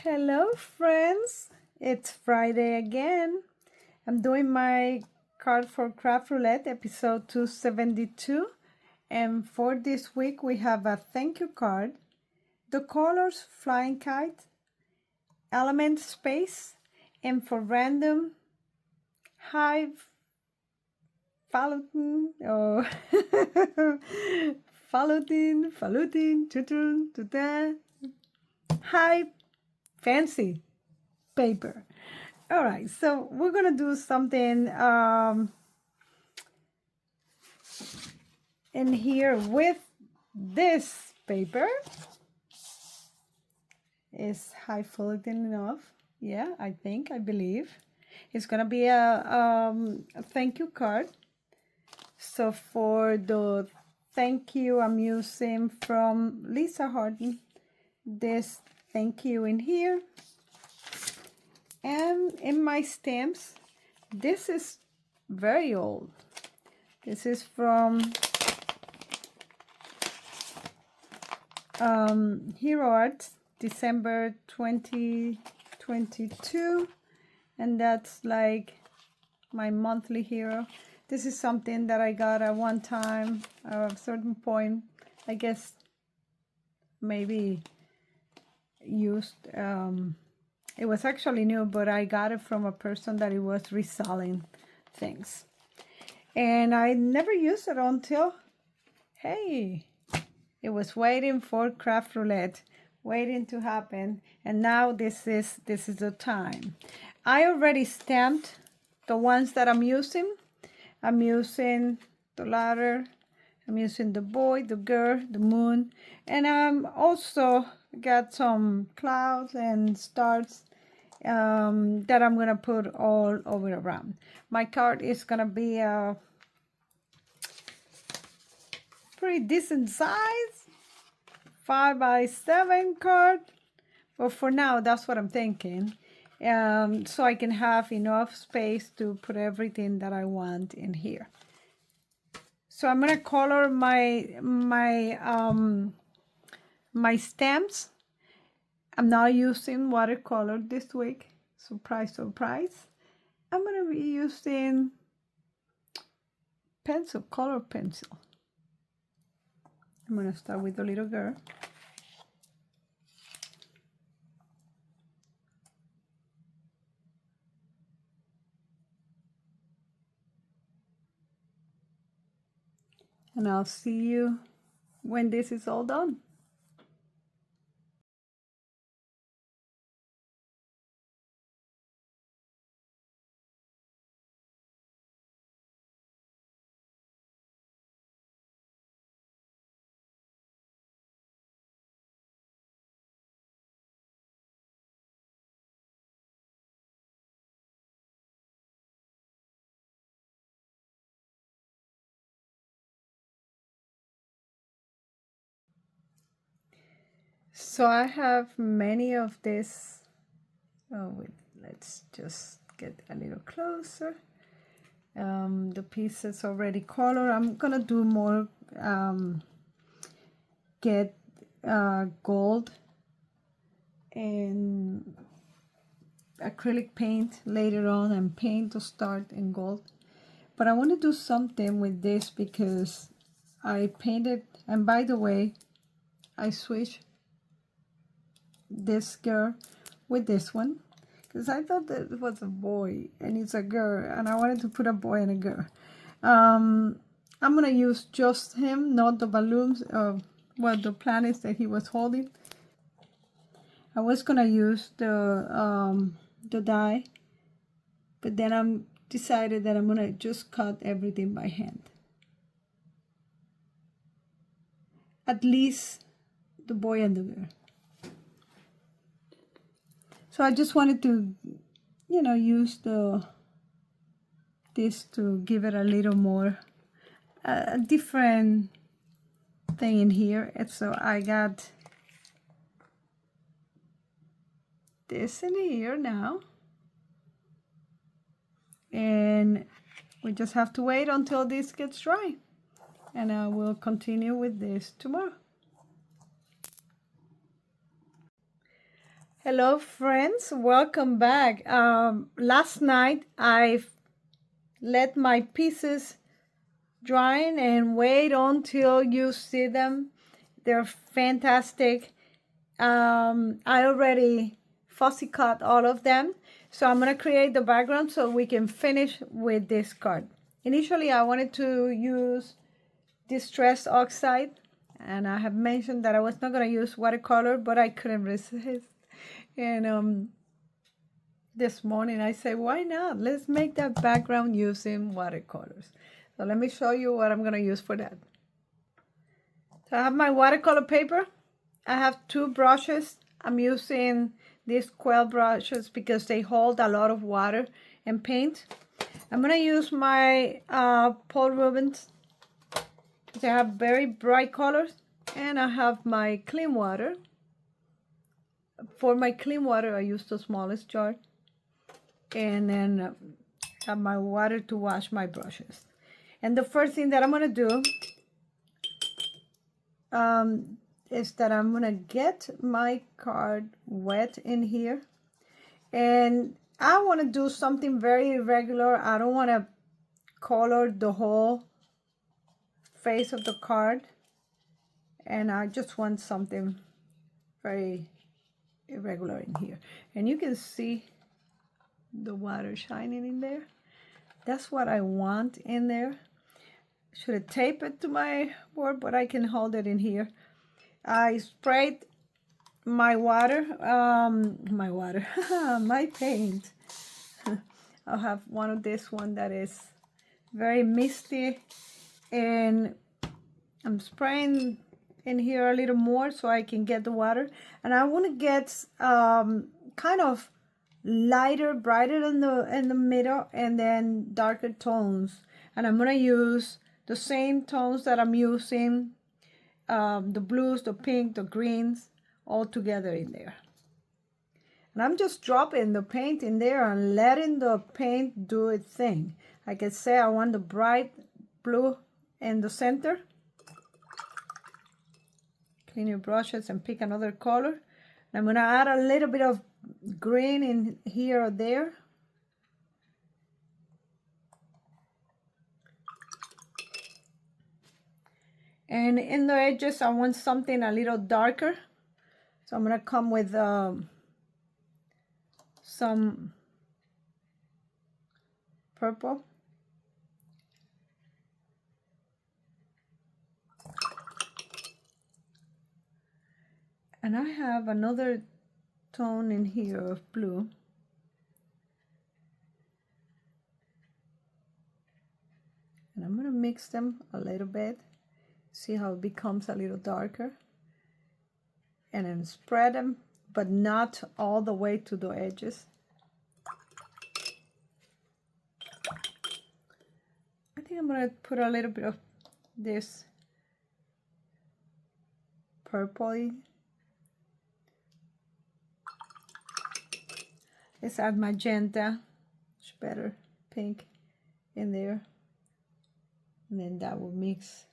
Hello friends, it's Friday again. I'm doing my card for Craft Roulette episode 272, and for this week we have a thank you card, the colors flying kite, element space, and for random hive falutin or falutin tutun tuta hive fancy paper. All right, so we're gonna do something in here with this paper. Is highfalutin enough? Yeah, I believe. It's gonna be a thank you card. So for the thank you, I'm using from Lisa Harden this thank you in here. And in my stamps, this is very old. This is from Hero Arts, December 2022, and that's like my monthly hero. This is something that I got at one time, at a certain point, I guess maybe used. It was actually new, but I got it from a person that it was reselling things. And I never used it until, hey, it was waiting for Craft Roulette, waiting to happen. And now this is the time. I already stamped the ones that I'm using. I'm using the ladder, I'm using the boy, the girl, the moon, and I'm also got some clouds and stars that I'm gonna put all over around. My card is gonna be a pretty decent size, 5x7 card, but for now that's what I'm thinking. So I can have enough space to put everything that I want in here. So I'm gonna color my stamps. I'm not using watercolor this week. Surprise, surprise. I'm gonna be using pencil, color pencil. I'm gonna start with the little girl. And I'll see you when this is all done. So I have many of this. Oh, wait, let's just get a little closer. The pieces already colored. I'm gonna do more, get gold and acrylic paint later on and paint to start in gold. But I want to do something with this because I painted, and by the way, I switched this girl with this one because I thought that it was a boy and it's a girl, and I wanted to put a boy and a girl. I'm gonna use just him, not the balloons, well, the planets that he was holding. I was gonna use the die, but then I'm decided that I'm gonna just cut everything by hand. At least the boy and the girl. So I just wanted to, use this to give it a little more, a different thing in here. And so I got this in here now. And we just have to wait until this gets dry. And I will continue with this tomorrow. Hello, friends. Welcome back. Last night I let my pieces drying and wait until you see them. They're fantastic. I already fussy cut all of them. So I'm going to create the background so we can finish with this card. Initially, I wanted to use Distress Oxide. And I have mentioned that I was not going to use watercolor, but I couldn't resist. And this morning I said, why not? Let's make that background using watercolors. So let me show you what I'm going to use for that. So I have my watercolor paper. I have 2 brushes. I'm using these quill brushes because they hold a lot of water and paint. I'm going to use my Paul Rubens. They have very bright colors. And I have my clean water. For my clean water, I use the smallest jar. And then have my water to wash my brushes. And the first thing that I'm going to do is that I'm going to get my card wet in here. And I want to do something very irregular. I don't want to color the whole face of the card. And I just want something very irregular in here. And you can see the water shining in there. That's what I want in there. Should have taped it to my board, but I can hold it in here. I sprayed my water, my paint. I'll have one of this one that is very misty, and I'm spraying in here a little more so I can get the water. And I want to get kind of lighter, brighter in the middle, and then darker tones. And I'm going to use the same tones that I'm using, the blues, the pink, the greens, all together in there. And I'm just dropping the paint in there and letting the paint do its thing. I can say I want the bright blue in the center. Clean your brushes and pick another color. And I'm going to add a little bit of green in here or there. And in the edges, I want something a little darker. So I'm going to come with some purple. And I have another tone in here of blue. And I'm going to mix them a little bit. See how it becomes a little darker. And then spread them, but not all the way to the edges. I think I'm going to put a little bit of this purple in. Let's add magenta, much better, pink in there. And then that will mix.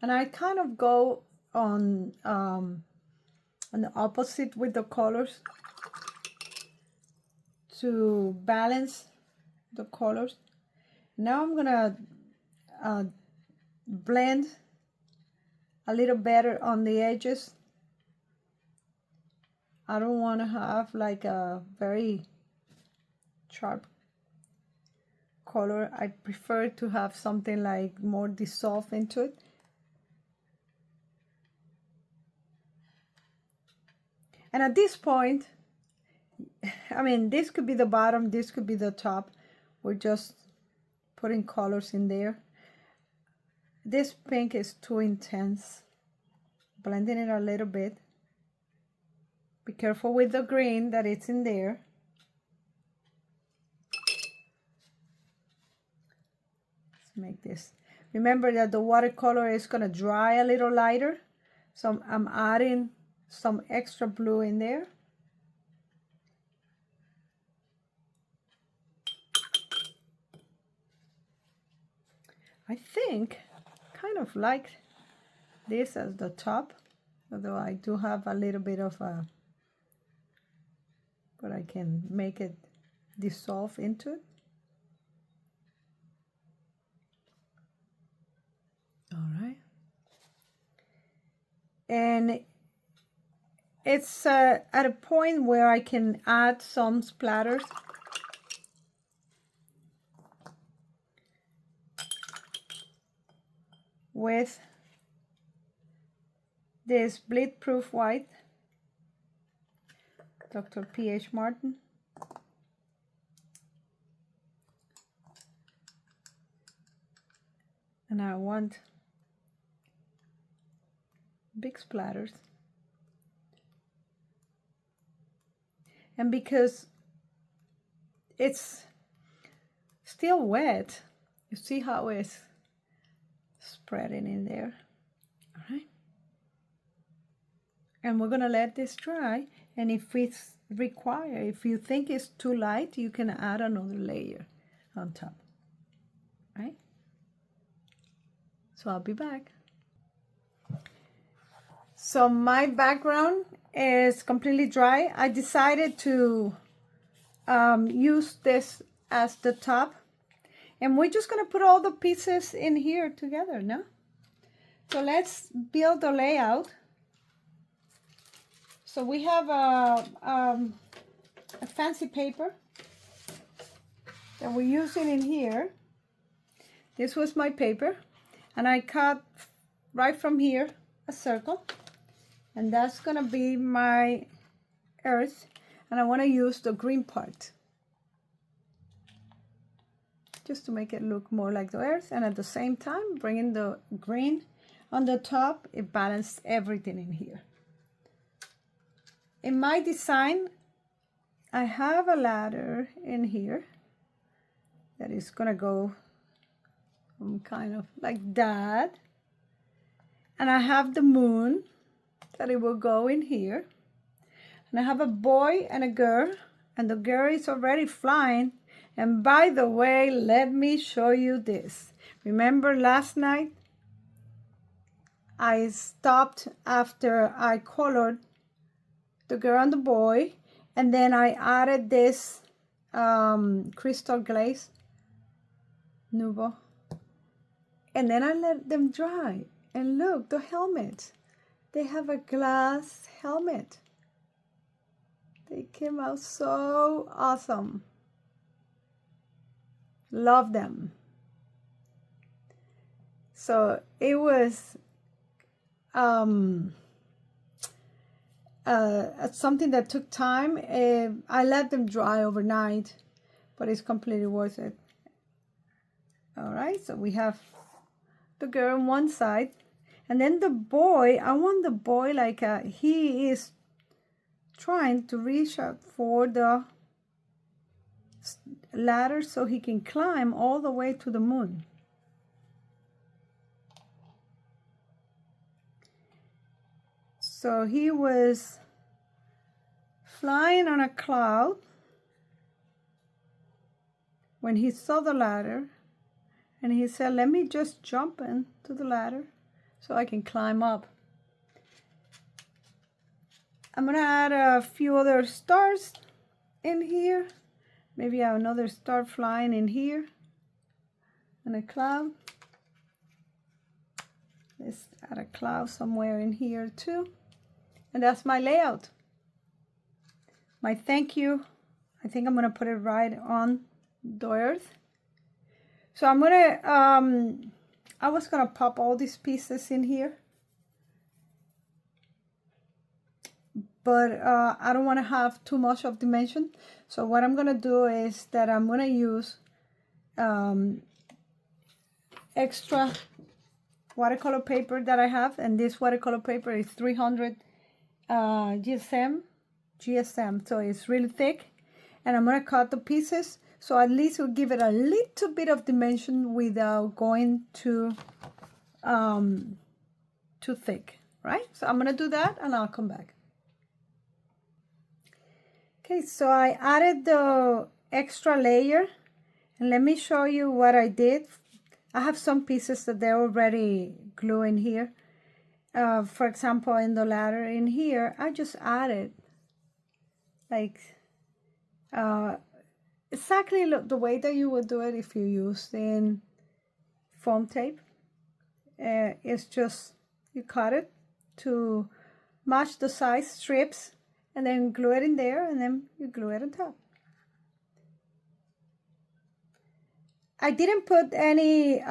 And I kind of go on the opposite with the colors to balance the colors. Now I'm gonna blend a little better on the edges. I don't want to have like a very sharp color. I prefer to have something like more dissolved into it. And at this point, I mean, this could be the bottom, this could be the top. We're just putting colors in there. This pink is too intense. Blending it a little bit. Be careful with the green that it's in there. Let's make this. Remember that the watercolor is going to dry a little lighter. So I'm adding some extra blue in there. I think kind of like this as the top, although I do have a little bit of a but I can make it dissolve into it. All right. And it's at a point where I can add some splatters. With this bleed-proof white, Dr. P.H. Martin. And I want big splatters. And because it's still wet, you see how it's spreading in there. All right. And we're gonna let this dry. And if it's required, if you think it's too light, you can add another layer on top. Right? So I'll be back. So my background is completely dry. I decided to use this as the top. And we're just going to put all the pieces in here together, no? So let's build the layout. So we have a fancy paper that we're using in here. This was my paper. And I cut right from here a circle. And that's going to be my earth. And I want to use the green part, just to make it look more like the earth, and at the same time bringing the green on the top. It balanced everything in here. In my design, I have a ladder in here that is gonna go kind of like that, and I have the moon that it will go in here, and I have a boy and a girl, and the girl is already flying. And by the way, let me show you this. Remember last night, I stopped after I colored the girl and the boy, and then I added this crystal glaze, Nubo. And then I let them dry. And look, the helmet. They have a glass helmet. They came out so awesome. Love them. So it was something that took time. I let them dry overnight, but it's completely worth it. All right, so we have the girl on one side, and then the boy. I want the boy like he is trying to reach out for the ladder so he can climb all the way to the moon. So he was flying on a cloud when he saw the ladder, and he said, let me just jump into the ladder so I can climb up. I'm gonna add a few other stars in here. Maybe I have another star flying in here and a cloud. Let's add a cloud somewhere in here too. And that's my layout. My thank you. I think I'm gonna put it right on the earth. So I'm gonna, I was gonna pop all these pieces in here, but I don't wanna have too much of dimension. So what I'm gonna do is that I'm gonna use extra watercolor paper that I have, and this watercolor paper is 300 GSM, so it's really thick, and I'm gonna cut the pieces so at least we'll give it a little bit of dimension without going too thick, right? So I'm gonna do that and I'll come back. Okay, so I added the extra layer, and let me show you what I did. I have some pieces that they're already glued in here. For example, in the ladder in here, I just added like exactly the way that you would do it if you used in foam tape. It's just you cut it to match the size strips and then glue it in there, and then you glue it on top. I didn't put any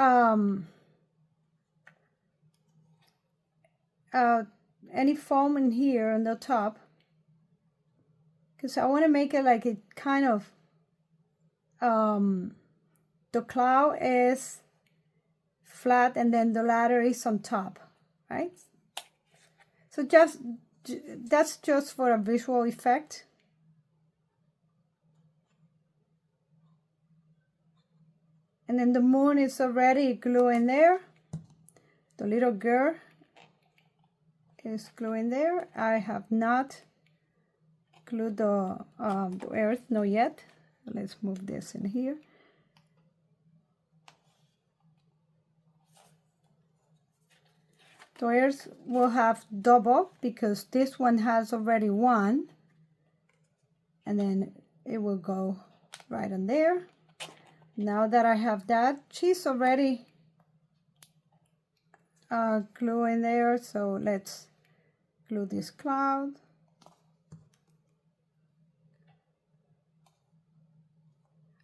foam in here on the top because I want to make it like it kind of the cloud is flat and then the ladder is on top, right? So that's just for a visual effect. And then the moon is already glued in there. The little girl is glued in there. I have not glued the earth, not yet. Let's move this in here. The earth will have double because this one has already one. And then it will go right on there. Now that I have that, she's already glue in there, so let's glue this cloud.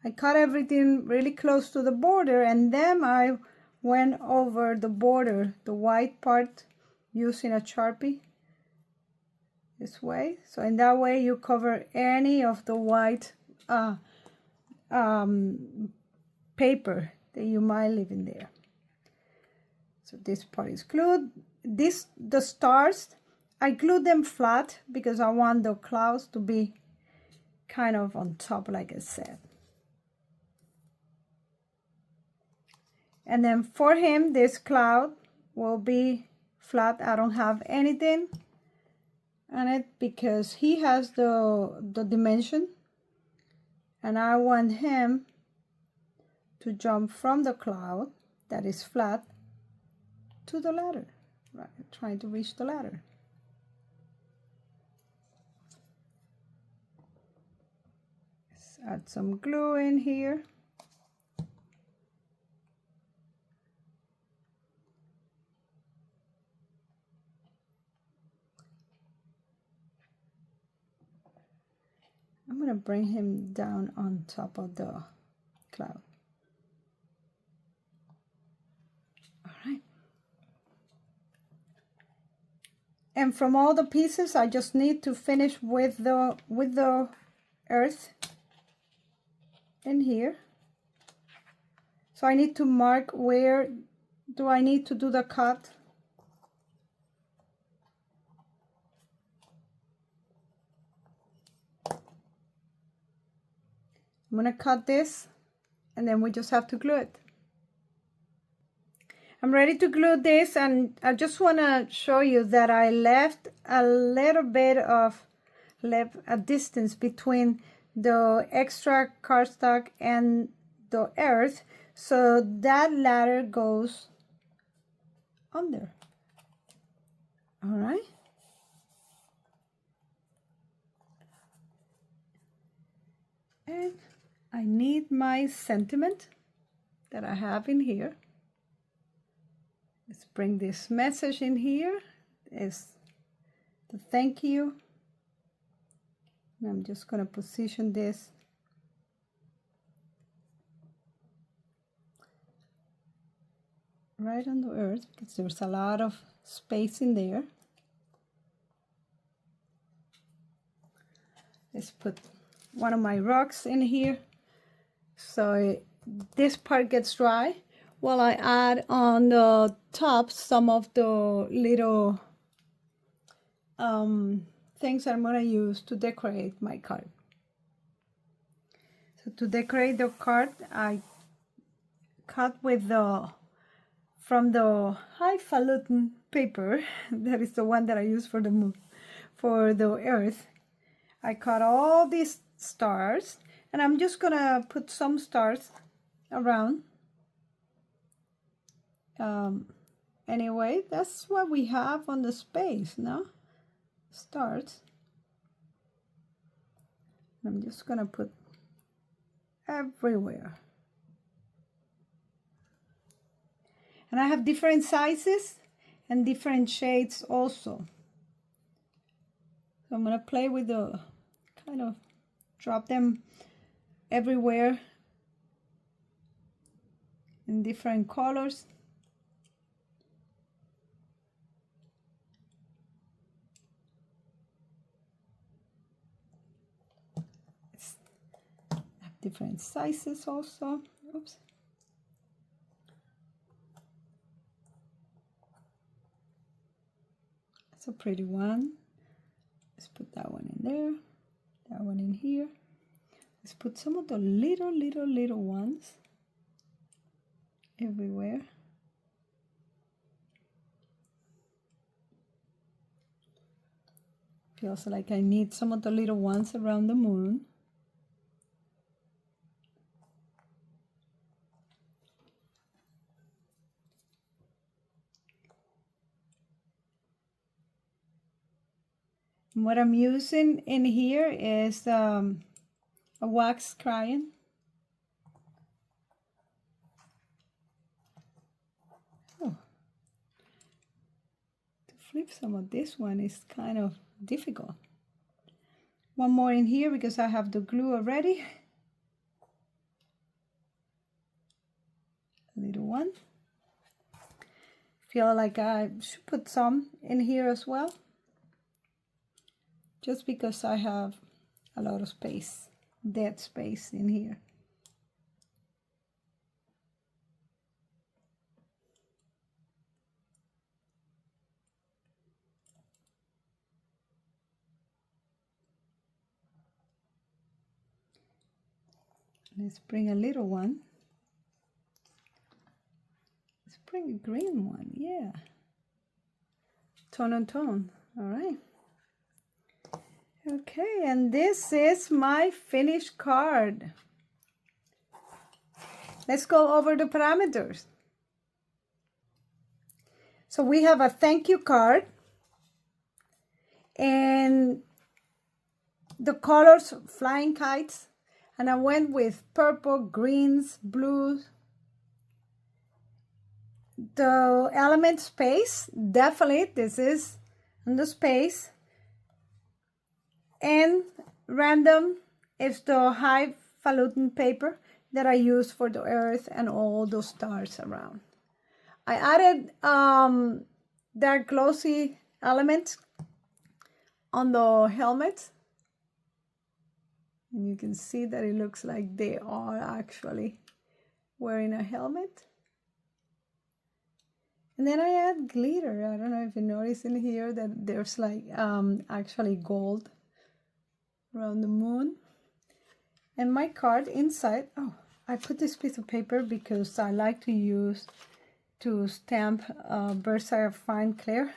I cut everything really close to the border, and then I went over the border, the white part, using a Sharpie this way. So in that way you cover any of the white paper that you might leave in there. So this part is glued. The stars, I glued them flat because I want the clouds to be kind of on top, like I said. And then for him, this cloud will be flat. I don't have anything on it because he has the dimension, and I want him to jump from the cloud that is flat to the ladder, right? Trying to reach the ladder. Let's add some glue in here. I'm gonna bring him down on top of the cloud. All right. And from all the pieces, I just need to finish with the earth in here. So I need to mark where do I need to do the cut. I'm gonna cut this, and then we just have to glue it. I'm ready to glue this, and I just want to show you that I left a little bit of a distance between the extra cardstock and the earth, so that ladder goes under. All right. And I need my sentiment that I have in here. Let's bring this message in here. Is the thank you. And I'm just going to position this right on the earth because there's a lot of space in there. Let's put one of my rocks in here so this part gets dry while I add on the top some of the little things I'm going to use to decorate my card. So to decorate the card, I cut with from the highfalutin paper, that is the one that I use for the moon, for the earth. I cut all these stars, and I'm just gonna put some stars around. Anyway, that's what we have on the space, no? Stars. I'm just gonna put everywhere. And I have different sizes and different shades also. So I'm gonna play with the, kind of drop them everywhere in different colors. I have different sizes also. Oops. That's a pretty one. Let's put that one in there, that one in here. Let's put some of the little ones everywhere. Feels like I need some of the little ones around the moon. And what I'm using in here is a wax crayon. Oh. To flip some of this one is kind of difficult. One more in here because I have the glue already. A little one. Feel like I should put some in here as well, just because I have a lot of space, dead space in here. Let's bring a little one. Let's bring a green one, yeah. Tone on tone, all right. Okay, and this is my finished card. Let's go over the parameters. So we have a thank you card, and the colors flying kites, and I went with purple, greens, blues. The element space, definitely this is in the space. And random is the highfalutin paper that I use for the earth and all those stars around. I added dark glossy elements on the helmet. And you can see that it looks like they are actually wearing a helmet. And then I add glitter. I don't know if you notice in here that there's like actually gold around the moon. And my card inside, oh, I put this piece of paper because I like to use to stamp Bird's Eye of Fine Clear,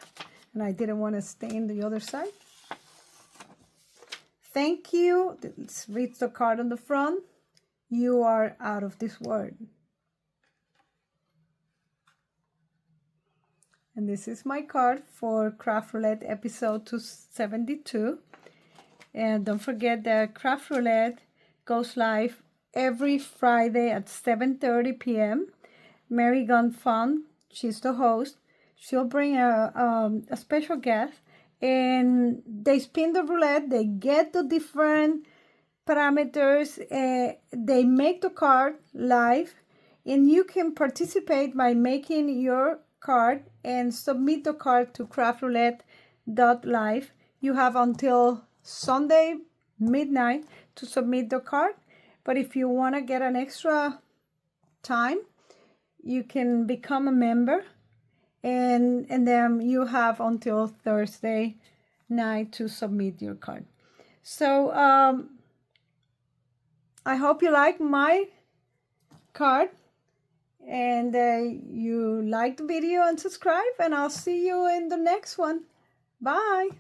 and I didn't want to stain the other side. Thank you. Let's read the card on the front. You are out of this world. And this is my card for Craft Roulette episode 272. And don't forget that Craft Roulette goes live every Friday at 7:30 p.m. Mary Gunn Fun, she's the host. She'll bring a special guest, and they spin the roulette. They get the different parameters. They make the card live, and you can participate by making your card and submit the card to craftroulette.live. You have until Sunday midnight to submit the card, but if you want to get an extra time, you can become a member, and then you have until Thursday night to submit your card. So I hope you like my card, and you like the video and subscribe, and I'll see you in the next one. Bye.